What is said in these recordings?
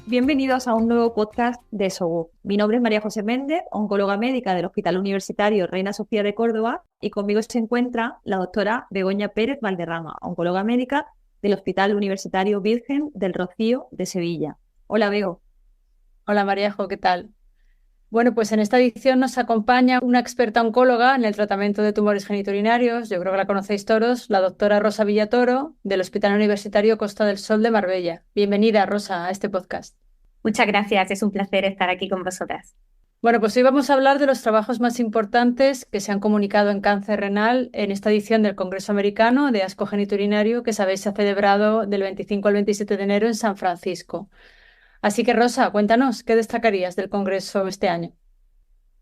Bienvenidos a un nuevo podcast de SOGO. Mi nombre es María José Méndez, oncóloga médica del Hospital Universitario Reina Sofía de Córdoba, y conmigo se encuentra la doctora Begoña Pérez Valderrama, oncóloga médica del Hospital Universitario Virgen del Rocío de Sevilla. Hola, Bego. Hola Maríajo, ¿qué tal? Bueno, pues en esta edición nos acompaña una experta oncóloga en el tratamiento de tumores genitourinarios, yo creo que la conocéis todos, la doctora Rosa Villatoro, del Hospital Universitario Costa del Sol de Marbella. Bienvenida, Rosa, a este podcast. Muchas gracias, es un placer estar aquí con vosotras. Bueno, pues hoy vamos a hablar de los trabajos más importantes que se han comunicado en cáncer renal en esta edición del Congreso Americano de Asco Genitourinario, que sabéis se ha celebrado del 25 al 27 de enero en San Francisco. Así que, Rosa, cuéntanos, ¿qué destacarías del Congreso este año?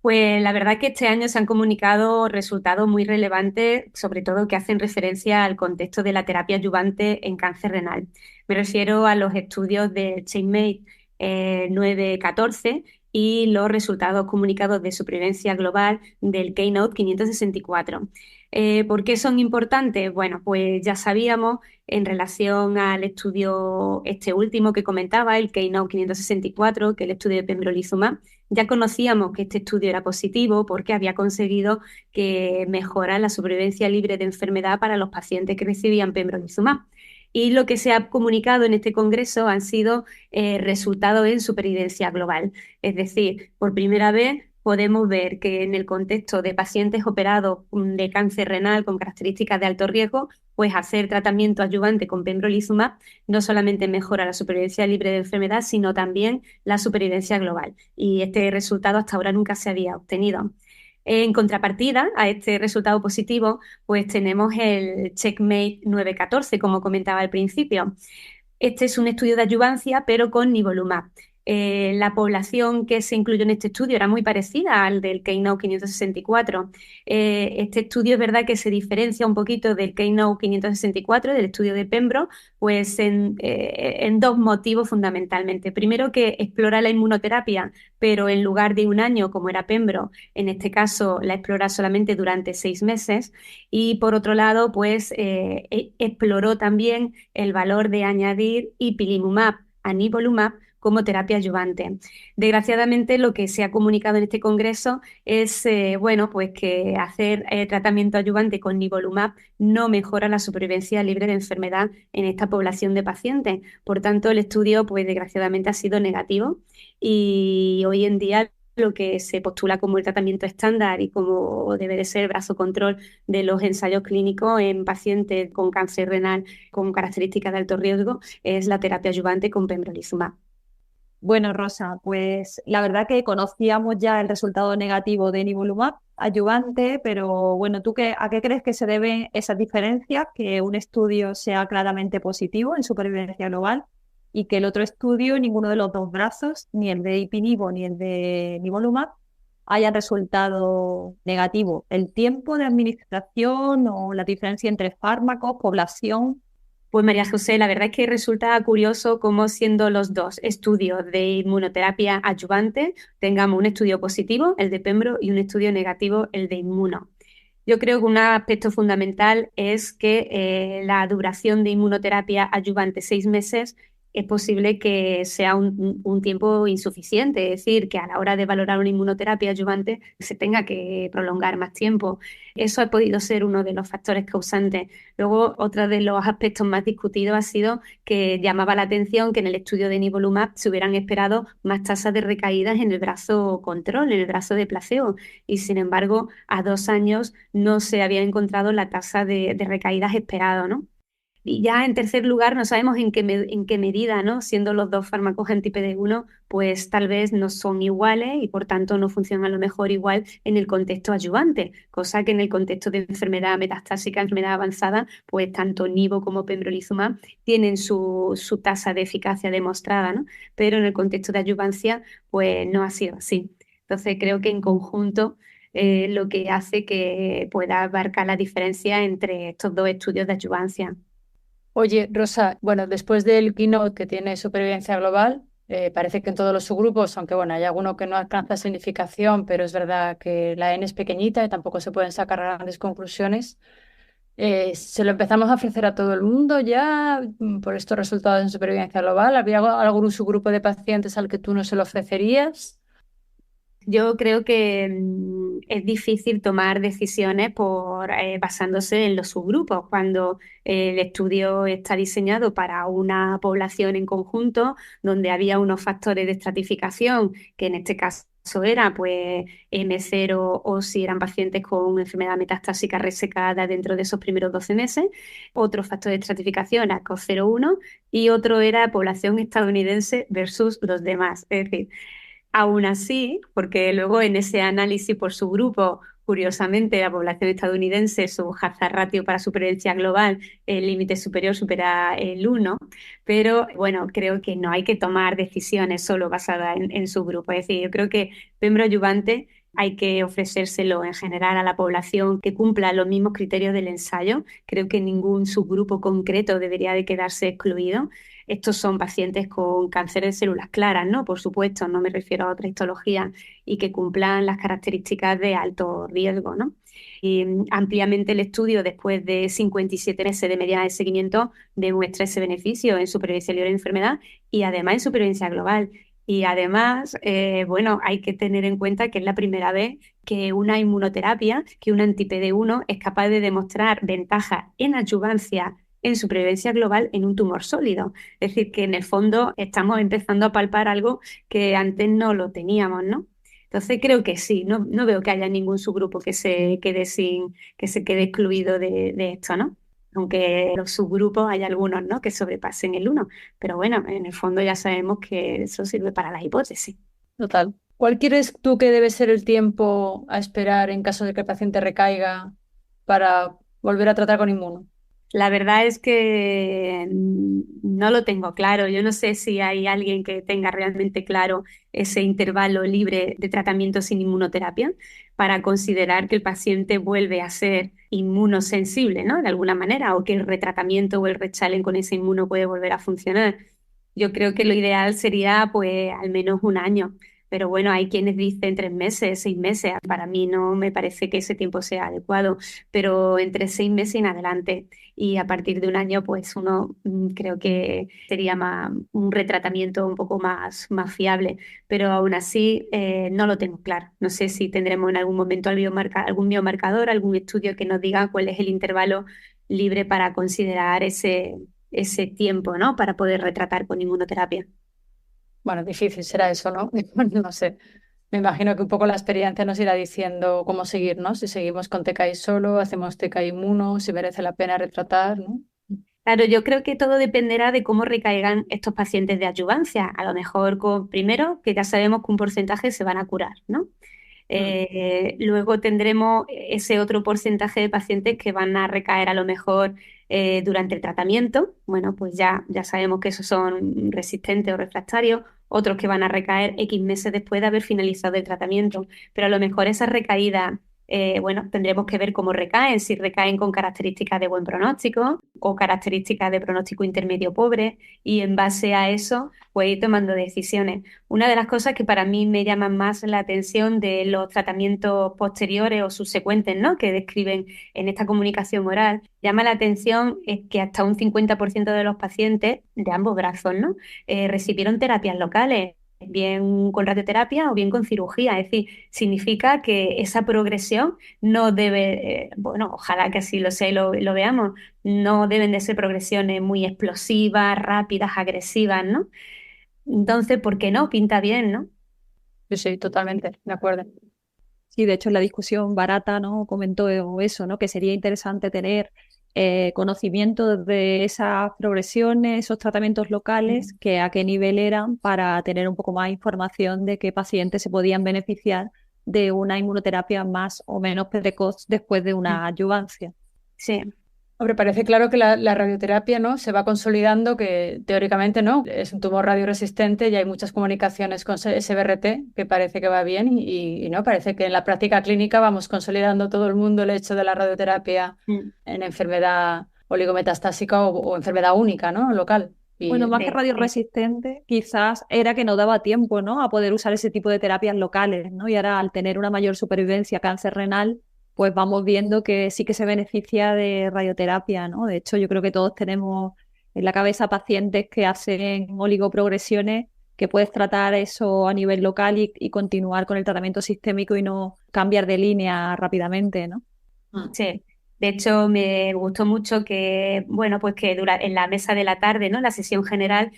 Pues la verdad que este año se han comunicado resultados muy relevantes, sobre todo que hacen referencia al contexto de la terapia adyuvante en cáncer renal. Me refiero a los estudios del CheckMate 914 y los resultados comunicados de supervivencia global del Keynote 564. ¿Por qué son importantes? Bueno, pues ya sabíamos en relación al estudio este último que comentaba, el Keynote 564, que es el estudio de pembrolizumab. Ya conocíamos que este estudio era positivo porque había conseguido que mejora la supervivencia libre de enfermedad para los pacientes que recibían pembrolizumab. Y lo que se ha comunicado en este congreso han sido resultados en supervivencia global. Es decir, por primera vez podemos ver que en el contexto de pacientes operados de cáncer renal con características de alto riesgo, pues hacer tratamiento adyuvante con pembrolizumab no solamente mejora la supervivencia libre de enfermedad, sino también la supervivencia global. Y este resultado hasta ahora nunca se había obtenido. En contrapartida a este resultado positivo, pues tenemos el CheckMate 914, como comentaba al principio. Este es un estudio de adyuvancia, pero con nivolumab. La población que se incluyó en este estudio era muy parecida al del Keynote 564. Este estudio es verdad que se diferencia un poquito del Keynote 564, del estudio de Pembro, pues en dos motivos fundamentalmente. Primero, que explora la inmunoterapia, pero en lugar de un año, como era Pembro, en este caso la explora solamente durante 6 meses. Y por otro lado, pues exploró también el valor de añadir ipilimumab a nivolumab como terapia adyuvante. Desgraciadamente, lo que se ha comunicado en este congreso es bueno, pues que hacer tratamiento adyuvante con nivolumab no mejora la supervivencia libre de enfermedad en esta población de pacientes. Por tanto, el estudio, pues desgraciadamente, ha sido negativo y hoy en día lo que se postula como el tratamiento estándar y como debe de ser el brazo control de los ensayos clínicos en pacientes con cáncer renal con características de alto riesgo es la terapia adyuvante con pembrolizumab. Bueno, Rosa, pues la verdad que conocíamos ya el resultado negativo de nivolumab adyuvante, pero bueno, ¿a qué crees que se deben esas diferencias? Que un estudio sea claramente positivo en supervivencia global y que el otro estudio, ninguno de los dos brazos, ni el de Ipinivo ni el de nivolumab, haya resultado negativo. ¿El tiempo de administración o la diferencia entre fármacos, población? Pues María José, la verdad es que resulta curioso cómo siendo los dos estudios de inmunoterapia adyuvante, tengamos un estudio positivo, el de Pembro, y un estudio negativo, el de Inmuno. Yo creo que un aspecto fundamental es que la duración de inmunoterapia adyuvante 6 meses es posible que sea un tiempo insuficiente, es decir, que a la hora de valorar una inmunoterapia adyuvante se tenga que prolongar más tiempo. Eso ha podido ser uno de los factores causantes. Luego, otro de los aspectos más discutidos ha sido que llamaba la atención que en el estudio de nivolumab se hubieran esperado más tasas de recaídas en el brazo control, en el brazo de placebo, y sin embargo, a 2 años no se había encontrado la tasa de recaídas esperado, ¿no? Y ya en tercer lugar, no sabemos en qué medida, ¿no? Siendo los dos fármacos anti-PD1, pues tal vez no son iguales y por tanto no funcionan a lo mejor igual en el contexto adyuvante, cosa que en el contexto de enfermedad metastásica, enfermedad avanzada, pues tanto nivo como pembrolizumab tienen su tasa de eficacia demostrada, ¿no? Pero en el contexto de adyuvancia, pues no ha sido así. Entonces creo que en conjunto lo que hace que pueda abarcar la diferencia entre estos dos estudios de adyuvancia. Oye, Rosa, bueno, después del keynote que tiene supervivencia global, parece que en todos los subgrupos, aunque bueno, hay alguno que no alcanza significación, pero es verdad que la N es pequeñita y tampoco se pueden sacar grandes conclusiones. ¿Se lo empezamos a ofrecer a todo el mundo ya por estos resultados en supervivencia global? ¿Había algún subgrupo de pacientes al que tú no se lo ofrecerías? Yo creo que es difícil tomar decisiones basándose en los subgrupos, cuando el estudio está diseñado para una población en conjunto, donde había unos factores de estratificación, que en este caso era pues M0 o si eran pacientes con enfermedad metastásica resecada dentro de esos primeros 12 meses, otro factor de estratificación era COS01 y otro era población estadounidense versus los demás. Es decir, aún así, porque luego en ese análisis por su grupo, curiosamente, la población estadounidense, su hazard ratio para supervivencia global, el límite superior supera el 1, pero bueno, creo que no hay que tomar decisiones solo basadas en su grupo. Es decir, yo creo que pembro adyuvante hay que ofrecérselo en general a la población que cumpla los mismos criterios del ensayo. Creo que ningún subgrupo concreto debería de quedarse excluido. Estos son pacientes con cáncer de células claras, ¿no? Por supuesto, no me refiero a otra histología y que cumplan las características de alto riesgo, ¿no? Y ampliamente el estudio, después de 57 meses de mediana de seguimiento, demuestra ese beneficio en supervivencia libre de enfermedad y además en supervivencia global. Y además, bueno, hay que tener en cuenta que es la primera vez que una inmunoterapia, que un anti-PD-1 es capaz de demostrar ventaja en adyuvancia en supervivencia global en un tumor sólido. Es decir, que en el fondo estamos empezando a palpar algo que antes no lo teníamos, ¿no? Entonces creo que sí, no veo que haya ningún subgrupo que se quede excluido de esto, ¿no? Aunque los subgrupos hay algunos, ¿no? Que sobrepasen el uno. Pero bueno, en el fondo ya sabemos que eso sirve para las hipótesis. Total. ¿Cuál crees tú que debe ser el tiempo a esperar en caso de que el paciente recaiga para volver a tratar con inmuno? La verdad es que no lo tengo claro. Yo no sé si hay alguien que tenga realmente claro ese intervalo libre de tratamiento sin inmunoterapia para considerar que el paciente vuelve a ser inmunosensible, ¿no? De alguna manera, o que el retratamiento o el rechallenge con ese inmuno puede volver a funcionar. Yo creo que lo ideal sería, pues, al menos un año. Pero bueno, hay quienes dicen 3 meses, 6 meses. Para mí no me parece que ese tiempo sea adecuado, pero entre 6 meses en adelante y a partir de un año, pues uno creo que sería un retratamiento un poco más fiable, pero aún así no lo tengo claro. No sé si tendremos en algún momento algún biomarcador, algún estudio que nos diga cuál es el intervalo libre para considerar ese tiempo, ¿no? Para poder retratar con inmunoterapia. Bueno, difícil será eso, ¿no? No sé. Me imagino que un poco la experiencia nos irá diciendo cómo seguir, ¿no? Si seguimos con TKI solo, hacemos TKI inmuno, si merece la pena retratar, ¿no? Claro, yo creo que todo dependerá de cómo recaigan estos pacientes de adyuvancia. A lo mejor primero, que ya sabemos que un porcentaje se van a curar, ¿no? Luego tendremos ese otro porcentaje de pacientes que van a recaer a lo mejor durante el tratamiento. Bueno, pues ya sabemos que esos son resistentes o refractarios. Otros que van a recaer X meses después de haber finalizado el tratamiento. Pero a lo mejor esas recaídas, bueno, tendremos que ver cómo recaen, si recaen con características de buen pronóstico o características de pronóstico intermedio pobre. Y en base a eso, pues ir tomando decisiones. Una de las cosas que para mí me llaman más la atención de los tratamientos posteriores o subsecuentes, ¿no? Que describen en esta comunicación oral, llama la atención es que hasta un 50% de los pacientes de ambos brazos, ¿no? Recibieron terapias locales, bien con radioterapia o bien con cirugía. Es decir, significa que esa progresión no debe, bueno, ojalá que así lo sea y lo veamos, no deben de ser progresiones muy explosivas, rápidas, agresivas, ¿no? Entonces, ¿por qué no? Pinta bien, ¿no? Sí, sí, totalmente, de acuerdo. Sí, de hecho en la discusión barata, ¿no? Comentó eso, ¿no? Que sería interesante tener conocimiento de esas progresiones, esos tratamientos locales, que a qué nivel eran, para tener un poco más información de qué pacientes se podían beneficiar de una inmunoterapia más o menos precoz después de una adyuvancia. Sí. Hombre, parece claro que la radioterapia, ¿no? Se va consolidando, que teóricamente no, es un tumor radioresistente y hay muchas comunicaciones con SBRT que parece que va bien y no, parece que en la práctica clínica vamos consolidando todo el mundo el hecho de la radioterapia en enfermedad oligometastásica o enfermedad única, ¿no? Local. Bueno, Y más que radioresistente, quizás era que no daba tiempo, ¿no? A poder usar ese tipo de terapias locales, ¿no? Y ahora, al tener una mayor supervivencia a cáncer renal, pues vamos viendo que sí que se beneficia de radioterapia, ¿no? De hecho, yo creo que todos tenemos en la cabeza pacientes que hacen oligoprogresiones, que puedes tratar eso a nivel local y continuar con el tratamiento sistémico y no cambiar de línea rápidamente, ¿no? Sí, de hecho me gustó mucho que, bueno, pues que en la mesa de la tarde, ¿no? La sesión general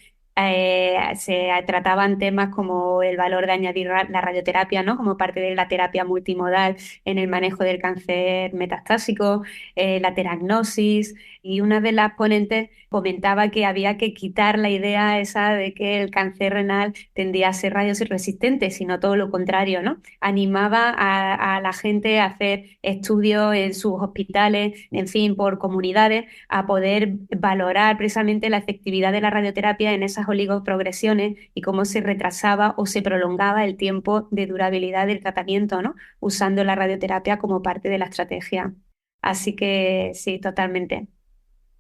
se trataban temas como el valor de añadir la radioterapia, ¿no? Como parte de la terapia multimodal en el manejo del cáncer metastásico, la teragnosis, y una de las ponentes comentaba que había que quitar la idea esa de que el cáncer renal tendía a ser radioresistente, sino todo lo contrario, ¿no? Animaba a la gente a hacer estudios en sus hospitales, en fin, por comunidades, a poder valorar precisamente la efectividad de la radioterapia en esas oligoprogresiones y cómo se retrasaba o se prolongaba el tiempo de durabilidad del tratamiento, ¿no? Usando la radioterapia como parte de la estrategia. Así que sí, totalmente.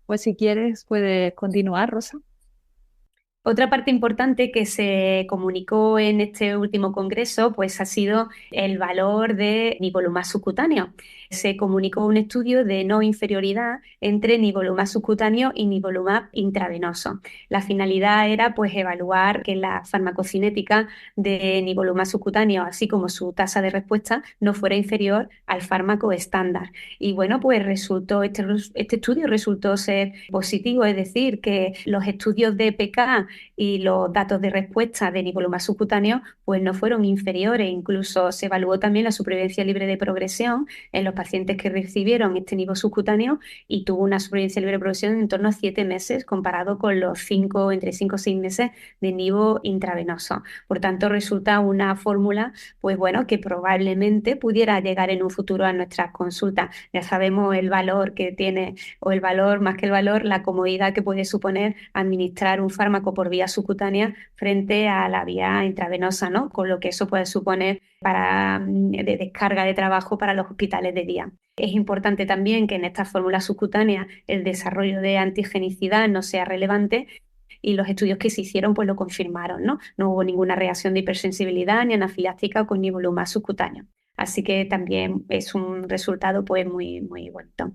Pues si quieres, puedes continuar, Rosa. Otra parte importante que se comunicó en este último congreso, pues ha sido el valor de nivolumab subcutáneo. Se comunicó un estudio de no inferioridad entre nivolumab subcutáneo y nivolumab intravenoso. La finalidad era pues evaluar que la farmacocinética de nivolumab subcutáneo, así como su tasa de respuesta, no fuera inferior al fármaco estándar. Y bueno, pues este estudio resultó ser positivo, es decir, que los estudios de PK y los datos de respuesta de nivolumab subcutáneo pues no fueron inferiores, incluso se evaluó también la supervivencia libre de progresión en los pacientes que recibieron este nivo subcutáneo y tuvo una supervivencia libre de progresión en torno a 7 meses comparado con los 5, entre 5 o 6 meses de nivo intravenoso. Por tanto, resulta una fórmula, pues bueno, que probablemente pudiera llegar en un futuro a nuestras consultas. Ya sabemos el valor que tiene, o el valor, más que el valor, la comodidad que puede suponer administrar un fármaco por vía subcutánea frente a la vía intravenosa, ¿no? Con lo que eso puede suponer de descarga de trabajo para los hospitales de día. Es importante también que en esta fórmula subcutánea el desarrollo de antigenicidad no sea relevante y los estudios que se hicieron pues lo confirmaron, ¿no? No hubo ninguna reacción de hipersensibilidad ni anafiláctica con nivolumab subcutáneo. Así que también es un resultado pues muy, muy bonito.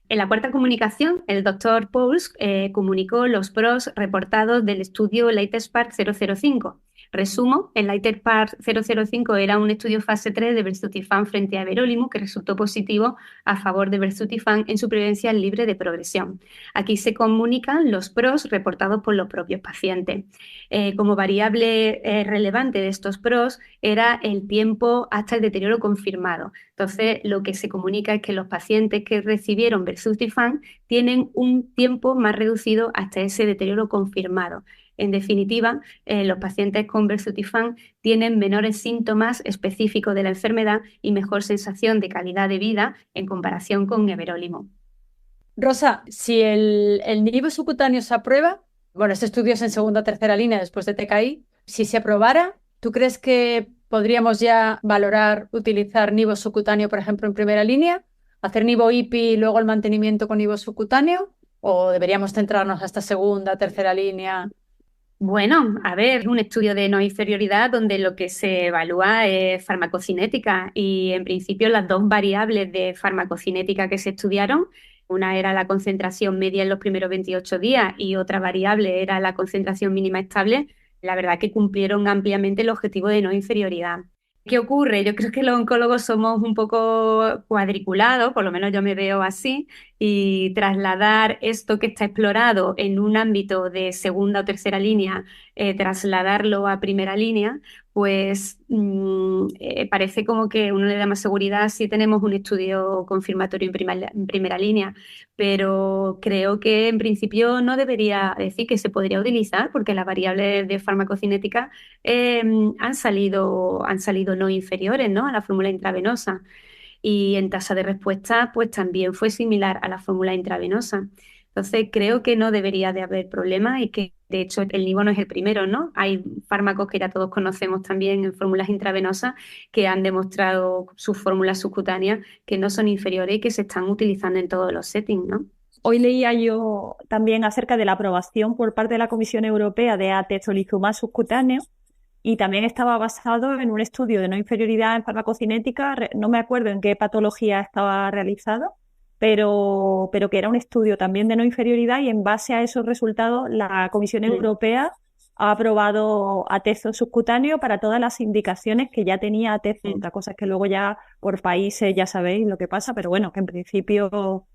En la cuarta comunicación, el doctor Pauls comunicó los pros reportados del estudio LATESPARK 005. Resumo, el LATESPARK 005 era un estudio fase 3 de belzutifan frente a everolimus que resultó positivo a favor de belzutifan en supervivencia libre de progresión. Aquí se comunican los pros reportados por los propios pacientes. Como variable relevante de estos pros era el tiempo hasta el deterioro confirmado. Entonces, lo que se comunica es que los pacientes que recibieron belzutifan tienen un tiempo más reducido hasta ese deterioro confirmado. En definitiva, los pacientes con belzutifan tienen menores síntomas específicos de la enfermedad y mejor sensación de calidad de vida en comparación con everolimus. Rosa, si el nivo subcutáneo se aprueba, bueno, este estudio es en segunda o tercera línea después de TKI, si se aprobara, ¿tú crees que podríamos ya valorar utilizar nivo subcutáneo, por ejemplo, en primera línea? ¿Hacer nivo IPI y luego el mantenimiento con nivo subcutáneo? ¿O deberíamos centrarnos hasta segunda, tercera línea? Bueno, a ver, es un estudio de no inferioridad donde lo que se evalúa es farmacocinética y en principio las dos variables de farmacocinética que se estudiaron, una era la concentración media en los primeros 28 días y otra variable era la concentración mínima estable, la verdad que cumplieron ampliamente el objetivo de no inferioridad. ¿Qué ocurre? Yo creo que los oncólogos somos un poco cuadriculados, por lo menos yo me veo así, y trasladar esto que está explorado en un ámbito de segunda o tercera línea, trasladarlo a primera línea, pues parece como que uno le da más seguridad si tenemos un estudio confirmatorio en primera línea, pero creo que en principio no debería decir que se podría utilizar porque las variables de farmacocinética han salido no inferiores, ¿no? A la fórmula intravenosa y en tasa de respuesta pues también fue similar a la fórmula intravenosa. Entonces, creo que no debería de haber problema y que, de hecho, el nivo no es el primero, ¿no? Hay fármacos que ya todos conocemos también en fórmulas intravenosas que han demostrado sus fórmulas subcutáneas que no son inferiores y que se están utilizando en todos los settings, ¿no? Hoy leía yo también acerca de la aprobación por parte de la Comisión Europea de atezolizumab subcutáneo y también estaba basado en un estudio de no inferioridad en farmacocinética, no me acuerdo en qué patología estaba realizado, pero que era un estudio también de no inferioridad y en base a esos resultados la Comisión Europea ha aprobado atezo subcutáneo para todas las indicaciones que ya tenía atezo. Otra cosa es que luego ya por países ya sabéis lo que pasa, pero bueno, que en principio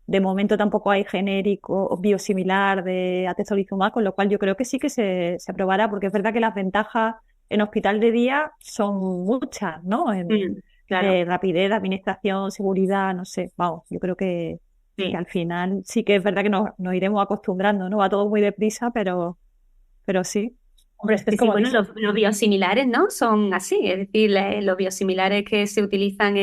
de momento tampoco hay genérico o biosimilar de atezolizumab, con lo cual yo creo que sí que se aprobará, porque es verdad que las ventajas en hospital de día son muchas, ¿no? Claro, Rapidez de administración, seguridad, no sé, vamos, yo creo que sí. al final sí que es verdad que nos iremos acostumbrando, ¿no? Va todo muy deprisa, pero sí. Hombre, es que es Sí, sí, como bueno, dices. los biosimilares, ¿no? Son así, es decir, los biosimilares que se utilizan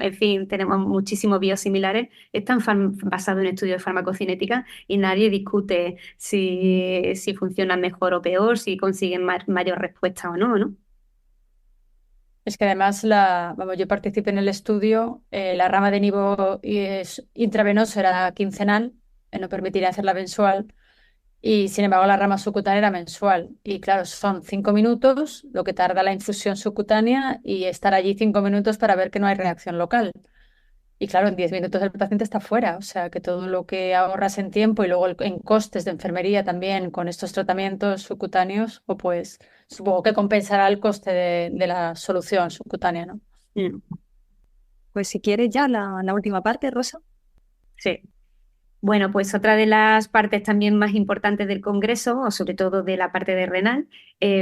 en fin, tenemos muchísimos biosimilares, están basados en estudios de farmacocinética y nadie discute si funcionan mejor o peor, si consiguen mayor respuesta o no, ¿no? Es que además, vamos, yo participé en el estudio, la rama de nivo intravenoso era quincenal, no permitiría hacerla mensual, y sin embargo la rama subcutánea era mensual. Y claro, son 5 minutos lo que tarda la infusión subcutánea y estar allí 5 minutos para ver que no hay reacción local. Y claro, en 10 minutos el paciente está fuera, o sea que todo lo que ahorras en tiempo y luego en costes de enfermería también con estos tratamientos subcutáneos, o pues supongo que compensará el coste de la solución subcutánea, ¿no? Mm, Pues si quieres ya la última parte, Rosa. sí. Bueno, pues otra de las partes también más importantes del Congreso, o sobre todo de la parte de renal,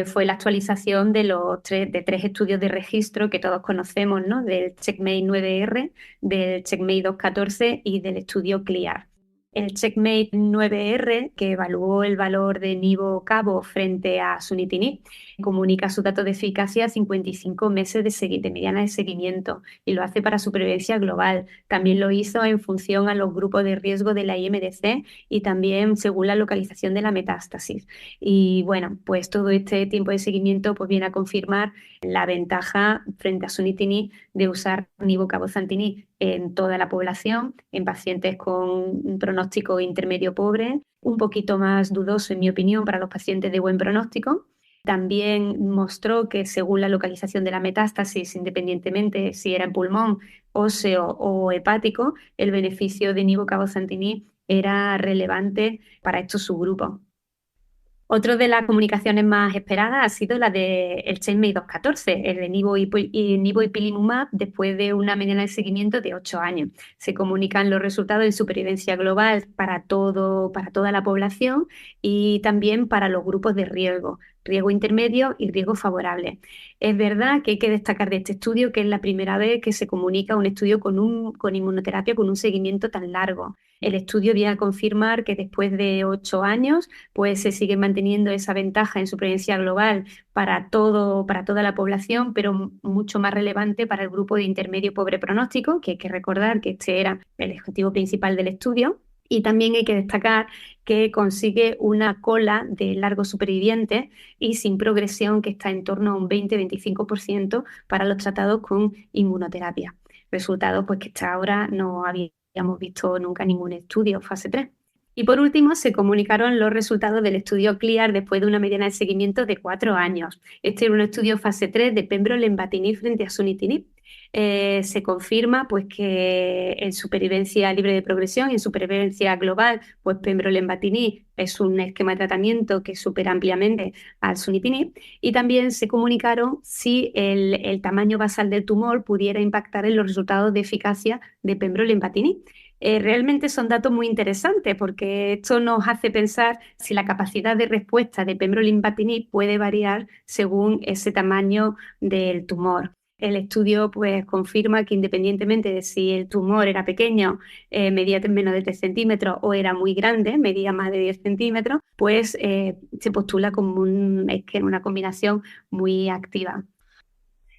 fue la actualización de tres estudios de registro que todos conocemos, ¿no? Del CheckMate 9R, del CheckMate 214 y del estudio CLEAR. El CheckMate 9R, que evaluó el valor de nivo-cabo frente a sunitinib, comunica su dato de eficacia a 55 meses de mediana de seguimiento y lo hace para supervivencia global. También lo hizo en función a los grupos de riesgo de la IMDC y también según la localización de la metástasis. Y bueno, pues todo este tiempo de seguimiento pues viene a confirmar la ventaja frente a sunitinib de usar nivo-cabozantinib en toda la población, en pacientes con un pronóstico intermedio pobre, un poquito más dudoso en mi opinión para los pacientes de buen pronóstico. También mostró que según la localización de la metástasis, independientemente si era en pulmón, óseo o hepático, el beneficio de nivo-cabozantinib era relevante para estos subgrupos. Otro de las comunicaciones más esperadas ha sido la del CheckMate 214, el de nivo ipilimumab, después de una mediana de seguimiento de 8 años. Se comunican los resultados en supervivencia global para toda la población y también para los grupos de riesgo intermedio y riesgo favorable. Es verdad que hay que destacar de este estudio que es la primera vez que se comunica un estudio con inmunoterapia con un seguimiento tan largo. El estudio viene a confirmar que después de 8 años pues se sigue manteniendo esa ventaja en supervivencia global para toda la población, pero mucho más relevante para el grupo de intermedio pobre pronóstico, que hay que recordar que este era el objetivo principal del estudio. Y también hay que destacar que consigue una cola de largos supervivientes y sin progresión que está en torno a un 20-25% para los tratados con inmunoterapia. Resultados pues que hasta ahora no habíamos visto nunca ningún estudio fase 3. Y por último, se comunicaron los resultados del estudio CLEAR después de una mediana de seguimiento de 4 años. Este era un estudio fase 3 de pembrolizumab frente a sunitinib. Se confirma pues, que en supervivencia libre de progresión y en supervivencia global, pues pembrolizumab es un esquema de tratamiento que supera ampliamente al sunitinib. Y también se comunicaron si el tamaño basal del tumor pudiera impactar en los resultados de eficacia de pembrolizumab. Realmente son datos muy interesantes porque esto nos hace pensar si la capacidad de respuesta de pembrolizumab puede variar según ese tamaño del tumor. El estudio pues confirma que independientemente de si el tumor era pequeño, medía menos de 3 centímetros o era muy grande, medía más de 10 centímetros, pues se postula como una combinación muy activa.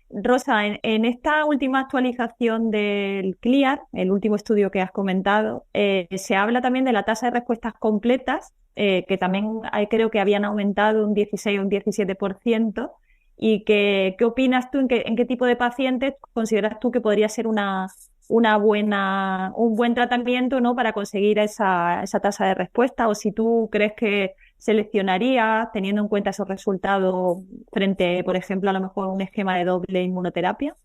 Rosa, en esta última actualización del CLIAR, el último estudio que has comentado, se habla también de la tasa de respuestas completas, que también creo que habían aumentado un 16 o un 17%. ¿Y qué opinas tú, en qué tipo de pacientes consideras tú que podría ser un buen tratamiento, ¿no? Para conseguir esa tasa de respuesta? O si tú crees que seleccionarías teniendo en cuenta esos resultados frente, por ejemplo, a lo mejor un esquema de doble inmunoterapia.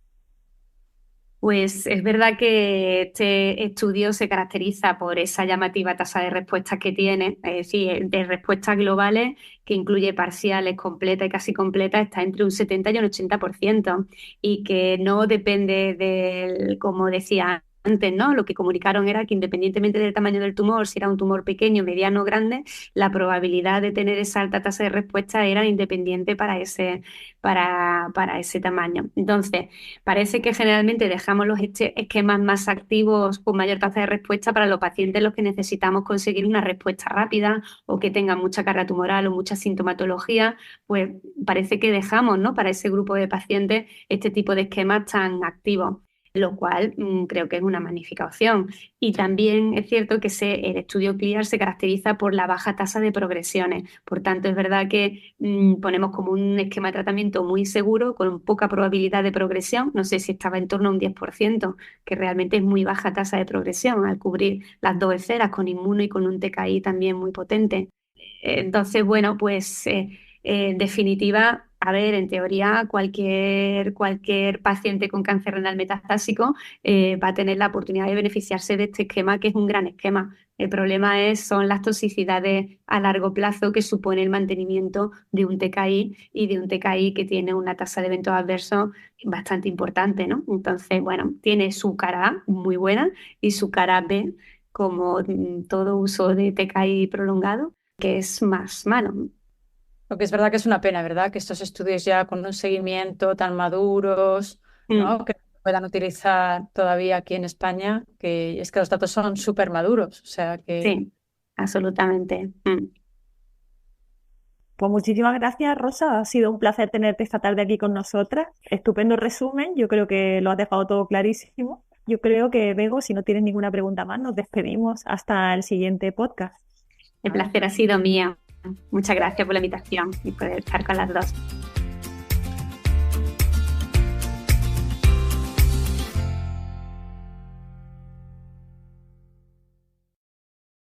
Pues es verdad que este estudio se caracteriza por esa llamativa tasa de respuestas que tiene, es decir, de respuestas globales, que incluye parciales, completas y casi completas, está entre un 70 y un 80%, y que no depende del, como decía antes, ¿no? Lo que comunicaron era que independientemente del tamaño del tumor, si era un tumor pequeño, mediano o grande, la probabilidad de tener esa alta tasa de respuesta era independiente para ese tamaño. Entonces, parece que generalmente dejamos los esquemas más activos con mayor tasa de respuesta para los pacientes los que necesitamos conseguir una respuesta rápida o que tengan mucha carga tumoral o mucha sintomatología, pues parece que dejamos, ¿no? Para ese grupo de pacientes este tipo de esquemas tan activos, lo cual creo que es una magnífica opción. Y también es cierto que el estudio CLIAR se caracteriza por la baja tasa de progresiones. Por tanto, es verdad que ponemos como un esquema de tratamiento muy seguro, con poca probabilidad de progresión. No sé si estaba en torno a un 10%, que realmente es muy baja tasa de progresión al cubrir las dos esferas, con inmuno y con un TKI también muy potente. Entonces, bueno, pues en definitiva, a ver, en teoría, cualquier paciente con cáncer renal metastásico va a tener la oportunidad de beneficiarse de este esquema, que es un gran esquema. El problema son las toxicidades a largo plazo que supone el mantenimiento de un TKI y de un TKI que tiene una tasa de eventos adversos bastante importante, ¿no? Entonces, bueno, tiene su cara A muy buena y su cara B, como todo uso de TKI prolongado, que es más malo. Lo que es verdad que es una pena, ¿verdad? Que estos estudios ya con un seguimiento tan maduros, Mm, ¿no? Que se puedan utilizar todavía aquí en España, que es que los datos son súper maduros. O sea que sí, absolutamente. Pues muchísimas gracias, Rosa. Ha sido un placer tenerte esta tarde aquí con nosotras. Estupendo resumen. Yo creo que lo has dejado todo clarísimo. Yo creo que, Bego, si no tienes ninguna pregunta más, nos despedimos hasta el siguiente podcast. El placer ha sido mío. Muchas gracias por la invitación y poder estar con las dos.